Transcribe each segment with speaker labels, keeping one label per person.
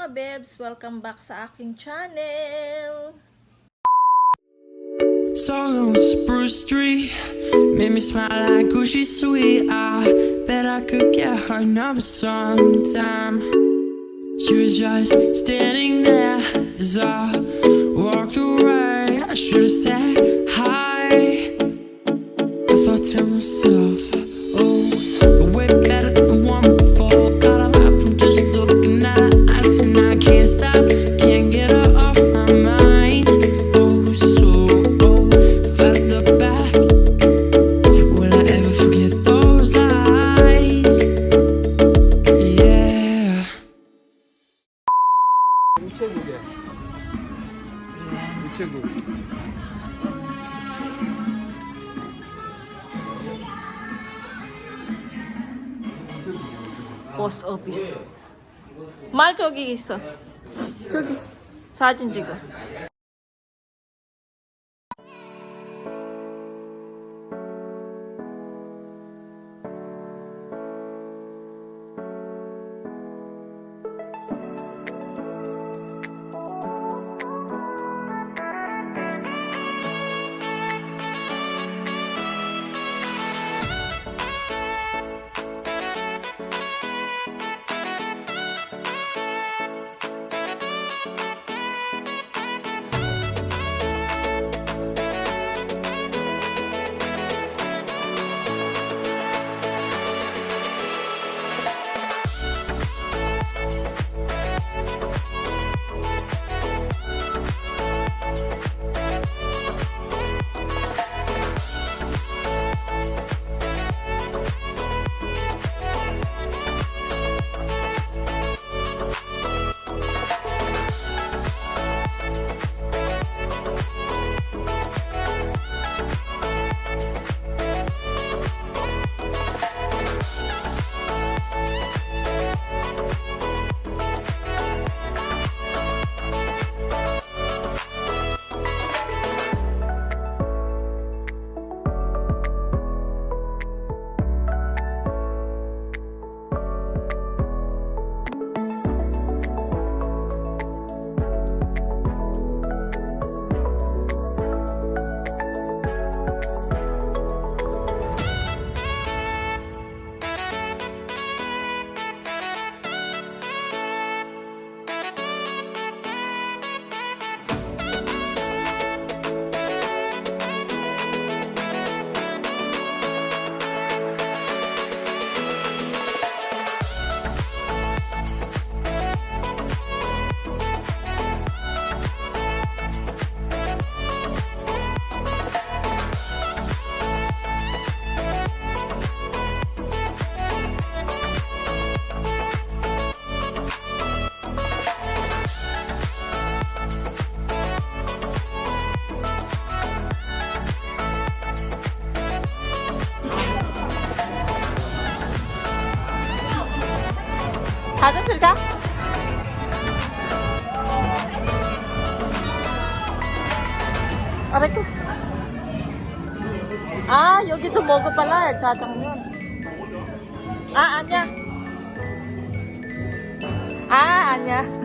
Speaker 1: mga bebs! Welcome back sa aking channel!
Speaker 2: Song on Spruce Street made me smile like oh she's sweet. I bet I could get her number sometime. She was just standing there as I walked away. I should have said hi. I thought to myself, oh, way better than the one before. Got a vibe from just looking at her eyes, and I can't stop, can't get her off my mind. Oh, so if I look back, will I ever forget those eyes? Yeah.
Speaker 3: 우체국에 우체국
Speaker 1: 포스트 오피스. 말 저기 있어. 저기 사진 찍어. 화장실 가? 아래 거. 아, 여기도 먹어 빨라 짜장면. 아, 아니야. 아, 아니야.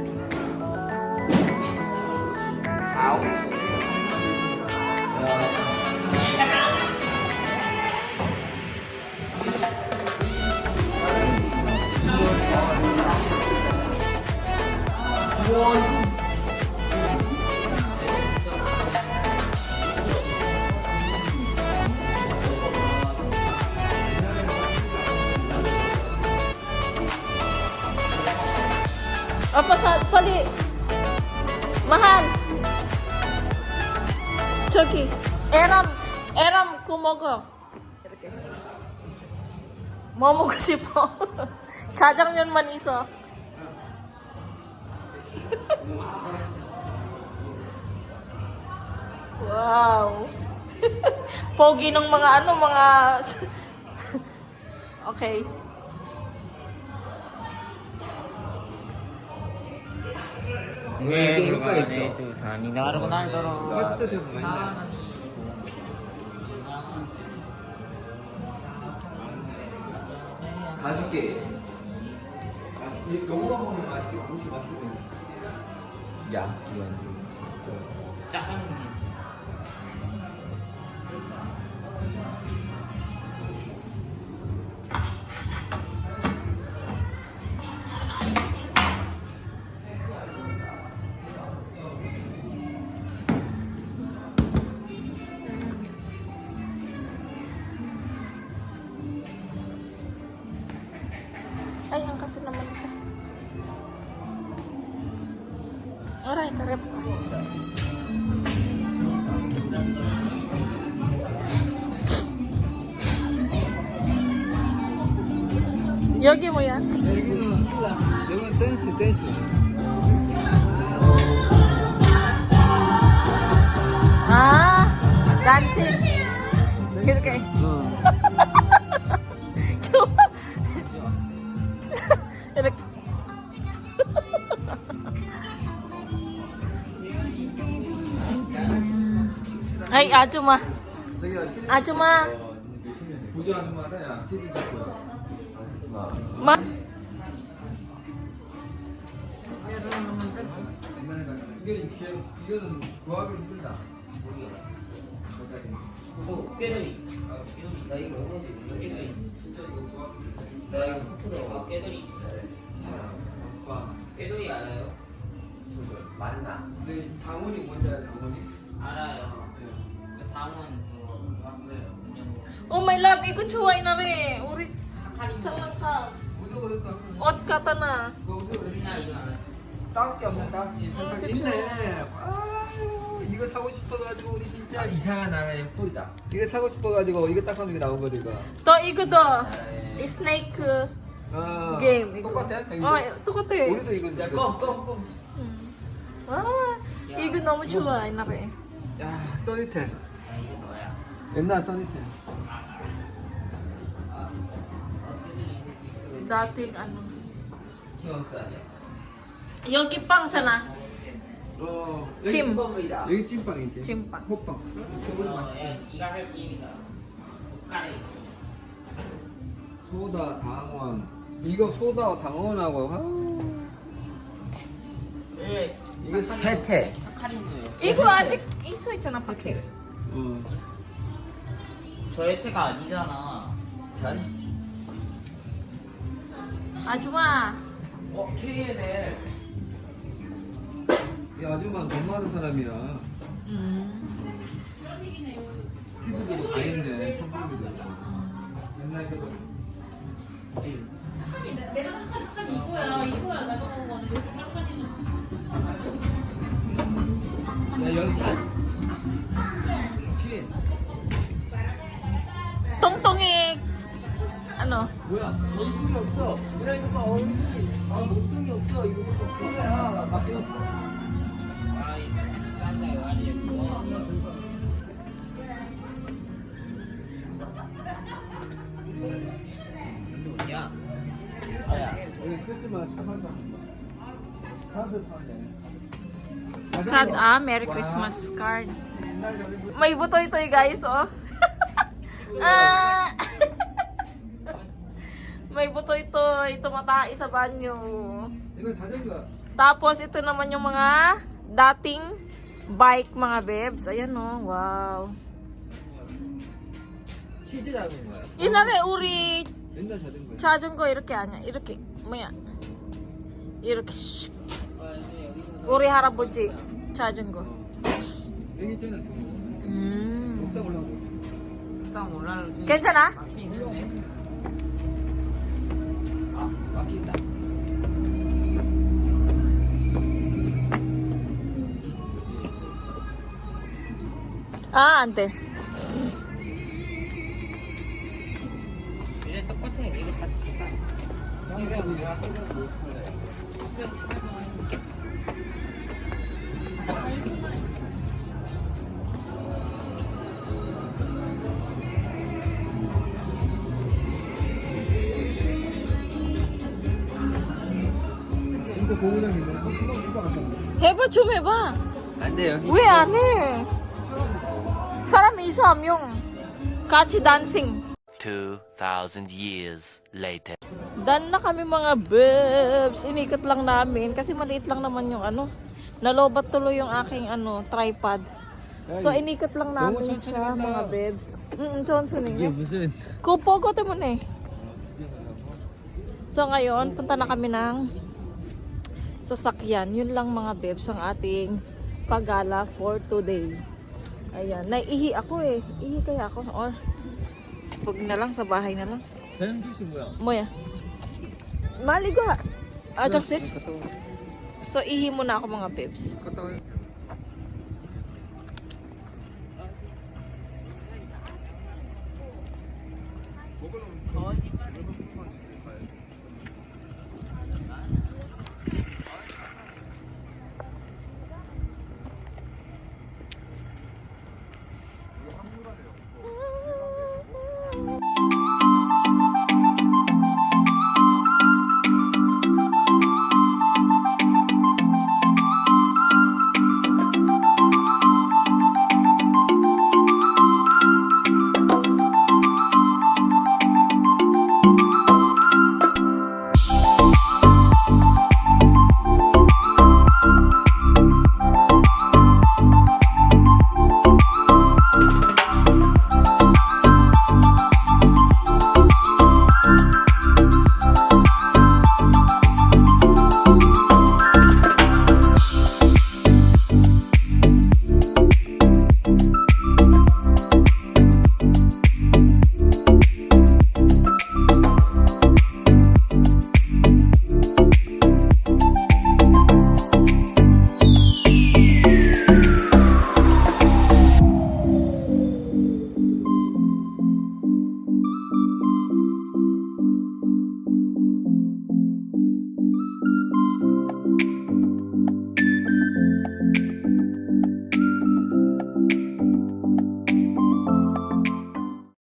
Speaker 1: Apa pali mahal 저기 에람 그 먹어 이렇게 뭐 먹고 싶어 짜장면만 있어 와우 pogi ng mga mga okay
Speaker 3: 이게 효과 있어. 카스트 되고 맨날 가줄게. 요거만 먹으면 맛있게 음식 맛있게 먹는 야 이건
Speaker 4: 짜장면.
Speaker 1: Ay, ang kape naman ito. Aray, karep. 여기 뭐야?
Speaker 3: 여기는 댄스
Speaker 1: 아, dancing. 이렇게. 좋아. 이렇게. Ay, 아줌마.
Speaker 3: 저기가
Speaker 1: 아줌마.
Speaker 3: 부자 아줌마다 야 TV 잡고
Speaker 1: 마.
Speaker 3: 옛날에 이거는 구하기 힘들다
Speaker 4: 꾀돌이.
Speaker 3: 나 이거
Speaker 4: 꾀돌이.
Speaker 3: 진짜 이거 구하기 힘들다 나 이거 포토로
Speaker 4: 꾀돌이.
Speaker 3: 오빠
Speaker 4: 꾀돌이 알아요?
Speaker 3: 맞나? 근데 당원이 뭔지 알아 당원이?
Speaker 4: 알아요. 그 당은 그거 봤어요.
Speaker 1: Oh my love, ikut cuy na rin. Uri,
Speaker 4: 사카린.
Speaker 1: jangan ka.
Speaker 3: 우리도 그랬어
Speaker 1: Ot kata na.
Speaker 3: 우리도 그랬어
Speaker 4: 맨날 일어나요.
Speaker 3: 딱지 없는 딱지 설탕
Speaker 1: 그쵸.
Speaker 3: 옛날에 이거 사고 싶어가지고 우리 진짜 이상한 나라의 꿀이다 이거 사고 싶어가지고 이거 딱 하면 이거 나온 거지 이거
Speaker 1: To, ikut do. Snake game.
Speaker 3: 똑같아?
Speaker 1: Oh, 똑같아.
Speaker 3: 우리도 이거 야껌껌껌
Speaker 1: Ah, 이거 너무 좋아, 나 rin.
Speaker 3: 야 써니텐
Speaker 4: 아, 이게 뭐야?
Speaker 3: 옛날 써니텐
Speaker 1: Dating ano.
Speaker 3: 키워스 아니야?
Speaker 1: 여기 빵잖아. 찜.
Speaker 3: 여기 찐빵이지
Speaker 1: 찜빵.
Speaker 3: 호빵 저거 맛있어
Speaker 4: 이거 할 게임이다. 카레.
Speaker 3: 소다 당원 이거 소다 당원하고
Speaker 4: 예.
Speaker 3: 이거 세태
Speaker 4: 사카린이에요.
Speaker 1: 이거 아직 있어 있잖아, 밖에.
Speaker 4: 저 혜태가 아니잖아.
Speaker 3: 잔?
Speaker 1: 아줌마.
Speaker 3: KNL 이 아줌마 돈 많은 사람이야 TV도 다 있네 컴퓨터도 옛날 거도 야 연산 친
Speaker 1: 똥똥이 ano?
Speaker 3: 뭐야 얼굴이 없어 뭐야 이거 봐 얼굴이 목적이 없어 이거 뭐야 나
Speaker 4: 아이, 싼다요, 아니에요. 어디야? 아야.
Speaker 3: 여기 크리스마스 사간다 카드 파네
Speaker 1: Card, Merry Christmas card. May buto ito guys, oh. Ah! May buto ito. Ito matae sa banyo.
Speaker 3: 이건 자전거
Speaker 1: Tapos ito naman yung mga dating bike mga bebs. Ayan oh, wow.
Speaker 3: 치즈 자전거야
Speaker 1: 이날에 우리
Speaker 3: 옛날 자전거야
Speaker 1: 자전거 이렇게 아니야. 이렇게 뭐야? 이렇게 슉. 우리 할아버지 자전거.
Speaker 3: 여기 있잖아 옥상 올라오고
Speaker 4: 쌍 올라오지.
Speaker 1: 괜찮아?
Speaker 3: 아 막힌다
Speaker 1: 아, 안 돼.
Speaker 4: 이제 똑같아. 이거 같이 가자.
Speaker 3: 내가 설명 못 할래 이거 고무장 있네 한번 해봐갔었는데
Speaker 1: 해봐, 좀 해봐.
Speaker 3: 안돼 여기
Speaker 1: 왜 안 해? 사람이 있어, 한 명. 같이 dancing.
Speaker 5: 2,000 years later.
Speaker 1: Done na kami mga bebs. Inikot lang namin kasi maliit lang naman yung ano. Nalobat tuloy yung aking tripod. So inikot lang namin siya mga bebs. Johnson
Speaker 3: 이게
Speaker 1: eh.
Speaker 3: 무슨
Speaker 1: Kupo ko mo na eh. So ngayon, punta na kami ng sasakyan. Yun lang mga bebs ang ating paggala for today. Ayan, naiihi ako eh. Ihi kaya ako or pag na lang sa bahay na lang.
Speaker 3: 다른 뜻이 뭐야?
Speaker 1: Moya. Maliga. Jackson.
Speaker 3: 갔다 와.
Speaker 1: So ihi muna ako mga bebs.
Speaker 3: 갔다 와요.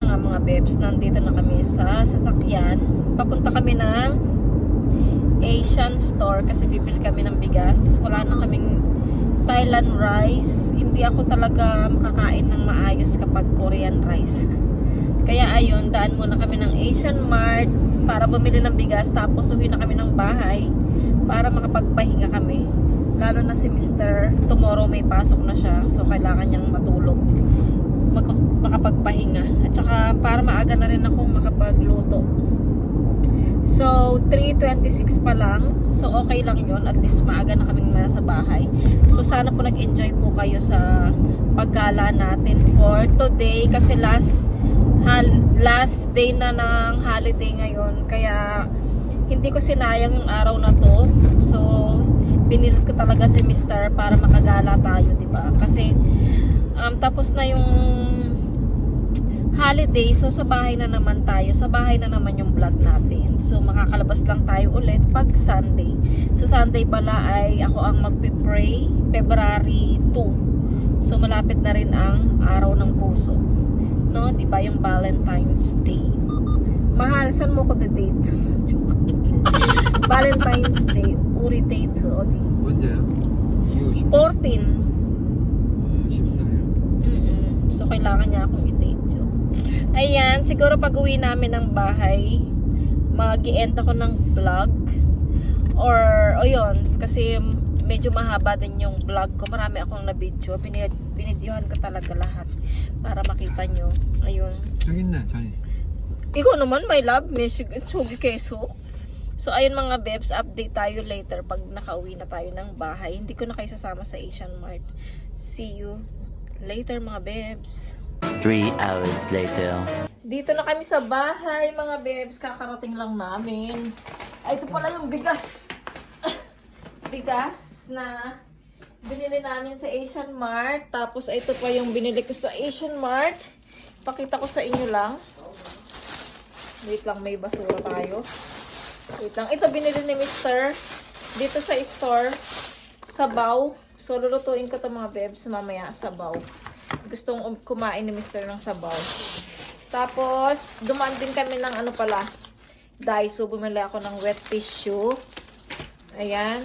Speaker 1: Mga bebs, nandito na kami sa sasakyan. Papunta kami ng Asian store kasi bibili kami ng bigas. Wala na kaming Thailand rice. Hindi ako talaga makakain ng maayos kapag Korean rice. Kaya ayun, daan muna kami ng Asian Mart para bumili ng bigas. Tapos uwi na kami ng bahay para makapagpahinga kami. Lalo na si Mr. Tomorrow may pasok na siya. So kailangan niyang matulog. Makapagpahinga. At saka para maaga na rin akong makapagluto. So 3:26 pa lang. So okay lang yun. At least maaga na kaming nasa bahay. So sana po nag-enjoy po kayo sa paggala natin for today. Kasi last day na ng holiday ngayon. Kaya hindi ko sinayang yung araw na to. So binilit ko talaga si Mr. para makagala tayo, diba? Kasi tapos na yung holiday, so sa bahay na naman tayo. Sa bahay na naman yung vlog natin. So makakalabas lang tayo ulit pag Sunday. Sa Sunday pala ay ako ang magpipray February 2. So malapit na rin ang araw ng puso. No, di ba yung Valentine's Day? Mahal, saan mo ko the-date? Valentine's Day, uri date, o di.
Speaker 3: 언제야? 2월
Speaker 1: 14.
Speaker 3: 14일.
Speaker 1: So kailangan niya akong i-date yun. Ayan, siguro pag uwi namin ng bahay, mag-i-end ako ng vlog. Or, o yun, kasi medyo mahaba din yung vlog ko. Marami akong na-video. Binidyohan ko talaga lahat para makita nyo. Ayun.
Speaker 3: 저기 있네, 저기.
Speaker 1: Ikaw naman, my love, may sugi keso. So, ayun mga bebs, update tayo later pag nakauwi na tayo ng bahay. Hindi ko na kayo sasama sa Asian Mart. See you later mga bebs.
Speaker 5: 3 hours later.
Speaker 1: Dito na kami sa bahay mga bebs. Kakarating lang namin. Ay, ito pala yung bigas. Bigas na binili namin sa Asian Mart. Tapos ito pa yung binili ko sa Asian Mart. Pakita ko sa inyo lang. Wait lang, may basura tayo. Wait lang. Ito binili ni Mr. dito sa store. Sabaw. So, lulutuin ko ito mga bebs mamaya. Sabaw. Gustong kumain ni Mr. ng sabaw. Tapos, dumaan din kami ng ano pala. Daiso. Bumili ako ng wet tissue. Ayan.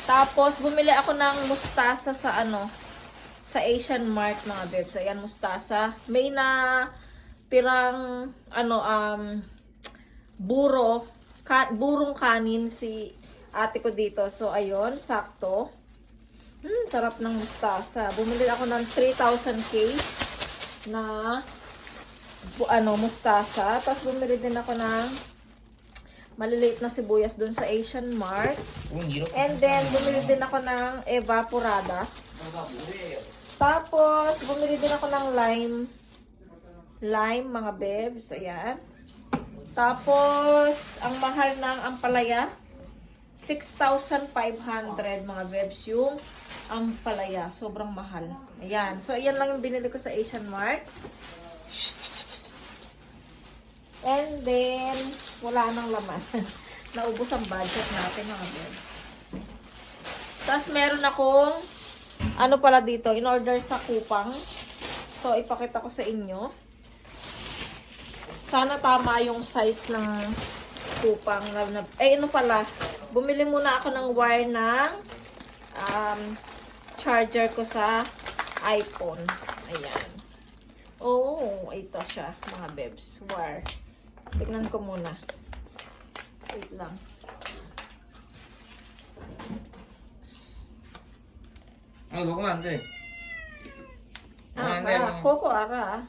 Speaker 1: Tapos, bumili ako ng mustasa sa ano, sa Asian Mart mga bebs. Ayan, mustasa. May na pirang, burong kanin si ate ko dito. So, ayun, sakto. Sarap ng mustasa. Bumili ako ng 3,000K na mustasa. Tapos bumili din ako ng maliliit na sibuyas dun sa Asian Mart. And then, bumili din ako ng evaporada. Tapos, bumili din ako ng lime, mga bebs. Ayan. Tapos, ang mahal ng ampalaya, 6,500 mga bebs yung ampalaya. Sobrang mahal. Ayan. So, ayan lang yung binili ko sa Asian Mart. And then, wala nang laman. Naubos ang budget natin mga bebs. Tapos, meron akong pala dito, in order sa kupang. So, ipakita ko sa inyo. Sana tama yung size ng kupang. Bumili muna ako ng wire ng charger ko sa iPhone. Ayan. Oh, ito siya, mga bebs. Wire. Tignan ko muna. Wait lang.
Speaker 3: 먹으면 안 돼. 안 돼.
Speaker 1: Coco ara.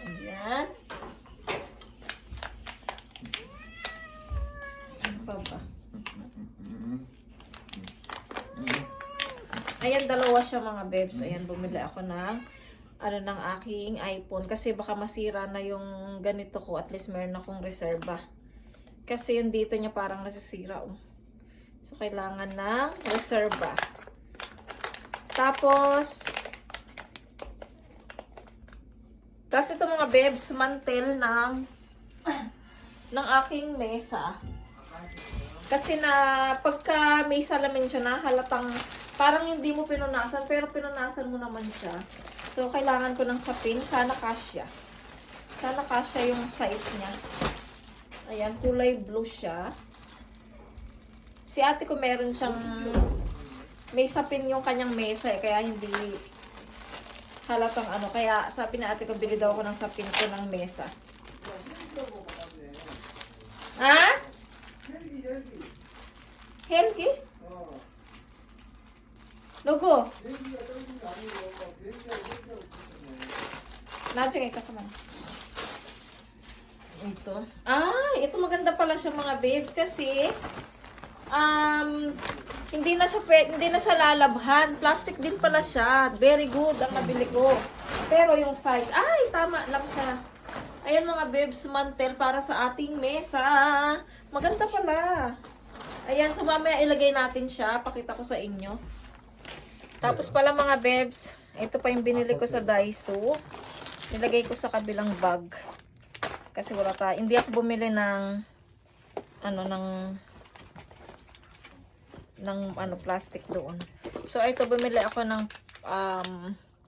Speaker 1: Ayan. Ano pa ba? Ayan, dalawa siya mga bebs. Ayan, bumili ako ng ng aking iPhone. Kasi baka masira na yung ganito ko. At least meron akong reserva. Kasi yung dito niya parang nasisira. So, kailangan ng reserva. Tapos ito mga bebs, mantel ng aking mesa. Kasi pagka may salamin siya na halatang parang hindi mo pinunasan, pero pinunasan mo naman siya. So, kailangan ko ng sapin. Sana kasya. Sana kasya yung size niya. Ayan, kulay blue siya. Si ate ko meron siyang may sapin yung kanyang mesa kaya hindi halatang Kaya sabi na ate ko, bili daw ako ng sapin ko ng mesa. Ha? Helgi? Logo? Nadyang ito naman. Ito. Ito maganda pala siya mga babes kasi hindi na siya lalabhan. Plastic din pala siya. Very good ang nabili ko. Pero yung size, tama lang siya. Ayan mga babes, mantel para sa ating mesa. Maganda pala. Ayan, so mamaya ilagay natin siya. Pakita ko sa inyo. Tapos pala mga babes, ito pa yung binili ko sa Daiso. Nilagay ko sa kabilang bag. Kasi wala tayo. Hindi ako bumili ng plastic doon. So ito bumili ako ng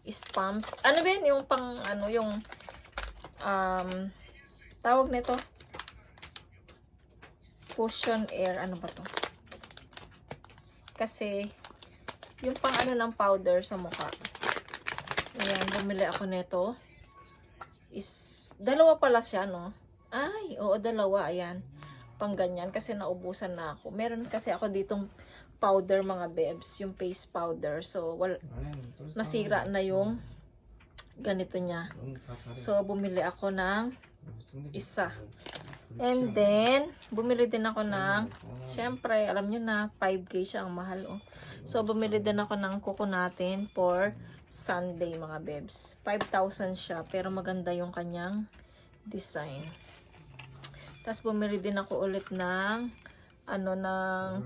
Speaker 1: spam. Ano ba yun? Yung tawag nito cushion air. Ano ba to? Kasi yung ng powder sa mukha. Ayan, bumili ako nito. Dalawa pala siya, no? Ay, oo, dalawa. Ayan. Pang ganyan kasi naubusan na ako. Meron kasi ako ditong powder mga bebs, yung face powder. So, nasira na yung ganito niya. So, bumili ako ng isa. And then, bumili din ako ng, syempre, alam nyo na, 5K siya ang mahal. So, bumili din ako ng kuko natin for Sunday mga bebs. 5,000 siya, pero maganda yung kanyang design. Tapos, bumili din ako ulit ng ng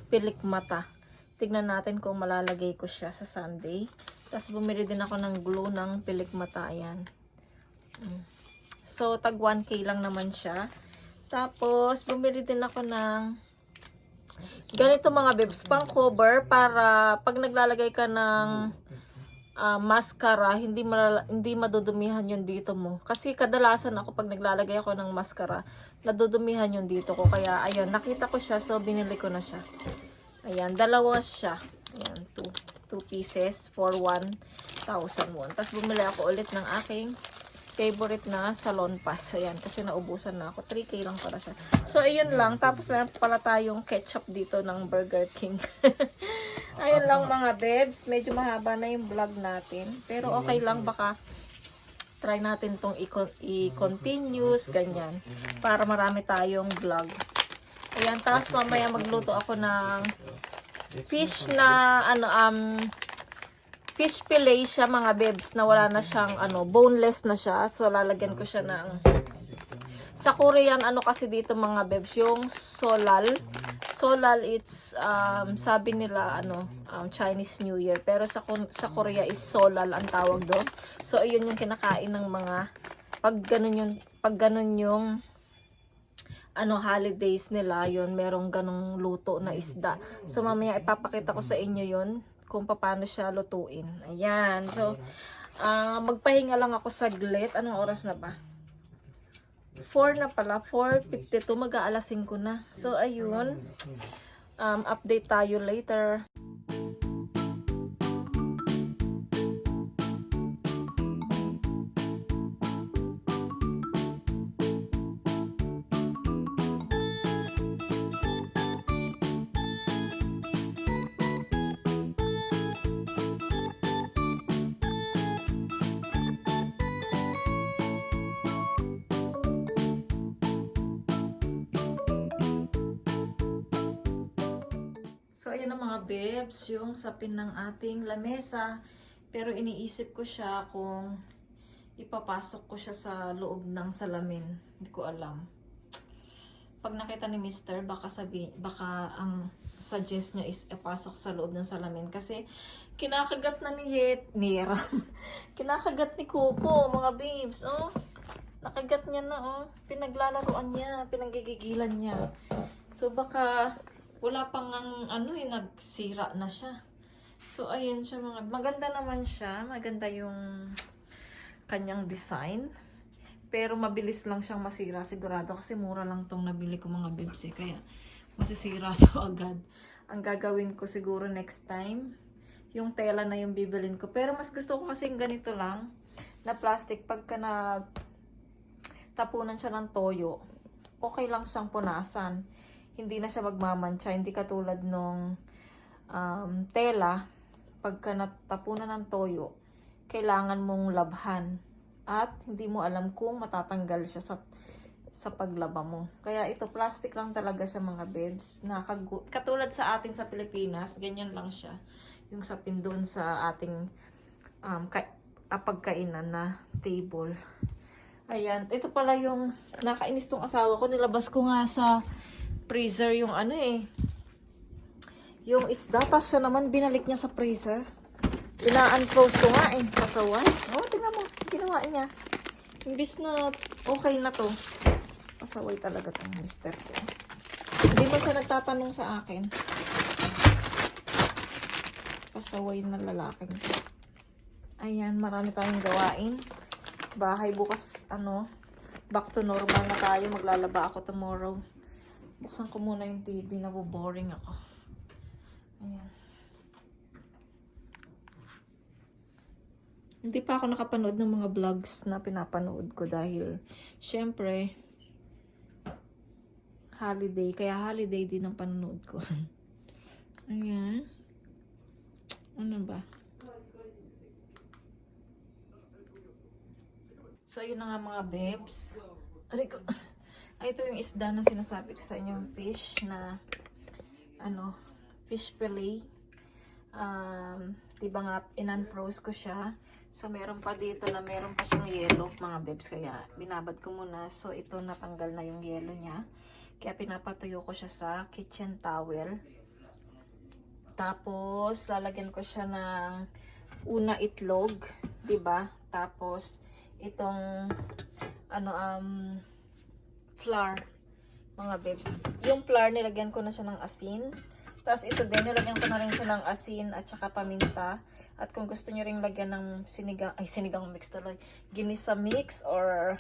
Speaker 1: pilik mata. Tignan natin kung malalagay ko siya sa Sunday. Tapos bumili din ako ng glue ng pilik mata. Ayan. So, tag 1K lang naman siya. Tapos, bumili din ako ng ganito mga bebs, pang cover para pag naglalagay ka ng mascara, hindi madudumihan yung dito mo. Kasi kadalasan ako pag naglalagay ako ng mascara, nadudumihan yung dito ko. Kaya, ayun, nakita ko siya, so binili ko na siya. Ayan, dalawa siya. Ayan, two pieces for 1,001. Tapos bumili ako ulit ng aking favorite na salon pass. Ayan, kasi naubusan na ako. 3K lang para siya. So, ayun lang. Tapos meron pala tayong ketchup dito ng Burger King. Ayun lang mga bebs. Medyo mahaba na yung vlog natin. Pero okay lang. Baka try natin tong i-continuous, ganyan. Para marami tayong vlog. Ayan, tapos mamaya magluto ako ng fish na, fish fillet siya mga bebs na wala na siyang boneless na siya. So lalagyan ko siya ng sa Korean kasi dito mga bebs yung solal. Solal it's sabi nila Chinese New Year pero sa Korea is solal ang tawag doon. So ayun yung kinakain ng mga pag ganun yung holidays nila, yun merong ganong luto na isda. So mamaya ipapakita ko sa inyo yun kung paano siya lutuin. Ayan. So, magpahinga lang ako saglit. Anong oras na ba? 4 na pala. 4:52. Mag-aalas 5 na. So, ayun. Update tayo later. So, ayan na mga bebs, yung sapin ng ating lamesa. Pero iniisip ko siya kung ipapasok ko siya sa loob ng salamin. Hindi ko alam. Pag nakita ni Mr., baka ang suggest niya is ipasok sa loob ng salamin. Kasi kinakagat na ni Ram. Kinakagat ni Coco, mga babes. Oh, nakagat niya na, oh. Pinaglalaruan niya, pinanggigigilan niya. So, baka wala pang nagsira na siya. So, ayun siya mga, maganda naman siya. Maganda yung kanyang design. Pero mabilis lang siyang masira sigurado kasi mura lang tong nabili ko mga bibs kaya masisira to agad. Ang gagawin ko siguro next time, yung tela na yung bibilin ko. Pero mas gusto ko kasi yung ganito lang, na plastic. Pagka na tapunan siya ng toyo, okay lang siyang punasan. Hindi na siya magmamantsa. Hindi katulad nung tela, pagka natapunan ng toyo, kailangan mong labhan. At hindi mo alam kung matatanggal siya sa paglaba mo. Kaya ito, plastic lang talaga siya mga bebs. Katulad sa atin sa Pilipinas, ganyan lang siya. Yung sapin doon sa ating pagkainan na table. Ayan, ito pala yung nakainis tong asawa ko. Nilabas ko nga sa freezer yung yung isda. Tapos siya naman binalik niya sa freezer. Ina-unfroze ko nga pasaway. Tingnan mo, ginawa niya. Imbis na okay na to. Pasaway talaga tong mister ko. Hindi mo siya nagtatanong sa akin. Pasaway na lalaking to. Ayan, marami tayong gawain. Bahay bukas, back to normal na tayo. Maglalaba ako tomorrow. Buksan ko muna yung TV. Naboboring ako. Ayan. Hindi pa ako nakapanood ng mga vlogs na pinapanood ko dahil syempre holiday. Kaya holiday din ang panonood ko. Ayan. Ano ba? So, ayun na nga mga bebs. Ay, ito yung isda na sinasabi ko sa inyo. Yung fish na, fish fillet. Diba nga, in-unfroze ko siya. So, meron pa dito na meron pa siyang yellow, mga bebs. Kaya, binabad ko muna. So, ito natanggal na yung yellow niya. Kaya, pinapatuyo ko siya sa kitchen towel. Tapos, lalagyan ko siya ng una itlog. Diba? Tapos, itong, flour, mga bebs. Yung flour, nilagyan ko na siya ng asin. Tapos ito din, nilagyan ko na rin siya ng asin at saka paminta. At kung gusto nyo rin lagyan ng sinigang mix tuloy, ginisa mix or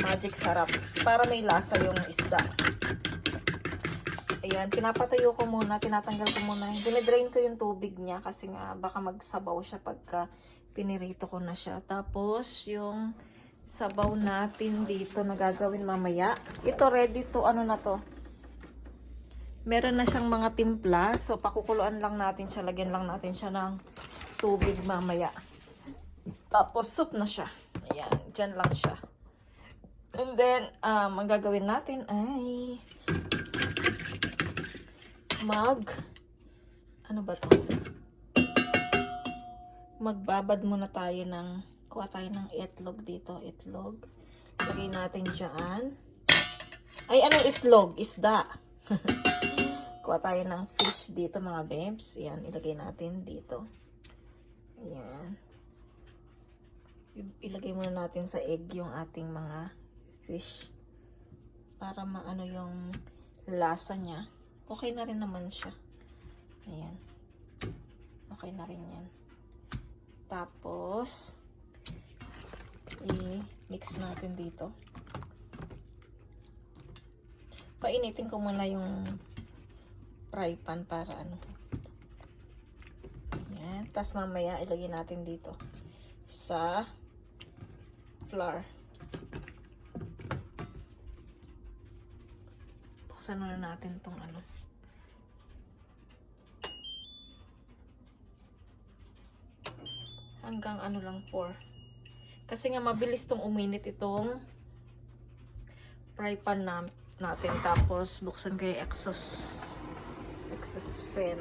Speaker 1: magic sarap para may lasa yung isda. Ayan, pinapatayo ko muna, tinatanggal ko muna. Dinidrain ko yung tubig niya kasi nga baka magsabaw siya pagka pinirito ko na siya. Tapos, yung sabaw natin dito na gagawin mamaya. Ito, ready to, ano na to. Meron na siyang mga timpla. So, pakukuluan lang natin siya. Lagyan lang natin siya ng tubig mamaya. Tapos, soup na siya. Ayan, dyan lang siya. And then, ang gagawin natin ay ano ba to? Magbabad muna tayo kuha tayo ng itlog dito. Itlog. Lagay natin dyan. Ay, anong itlog? Isda. Kuha tayo ng fish dito, mga babes. Yan, ilagay natin dito. Ayan. Ilagay muna natin sa egg yung ating mga fish. Para maano yung lasa niya. Okay na rin naman siya. Ayan. Okay na rin yan. Tapos, i-mix natin dito. Painitin ko muna yung fry pan para ano. Ayan. Tapos mamaya ilagay natin dito sa flour. Buksan muna natin tong ano. Hanggang ano lang 4. Kasi nga mabilis tong uminit itong fry pan natin. Tapos buksan ko yung exhaust fan.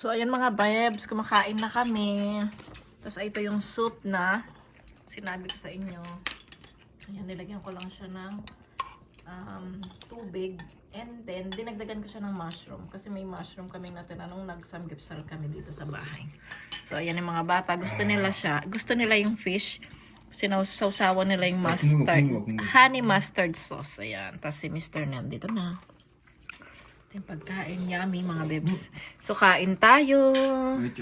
Speaker 1: So, ayan mga babes, kumakain na kami. Tapos, ito yung soup na sinabi ko sa inyo. Ayan, nilagyan ko lang siya ng tubig. And then, dinagdagan ko siya ng mushroom. Kasi may mushroom kaming natira nung nag-samgipsal kami dito sa bahay. So, ayan yung mga bata. Gusto nila siya. Gusto nila yung fish. Sinawsawan nila yung mustard. Honey mustard sauce. Ayan. Tapos si Mr. nandito na. Yung pagkain, yummy mga bebs. So, kain tayo.
Speaker 3: Wait,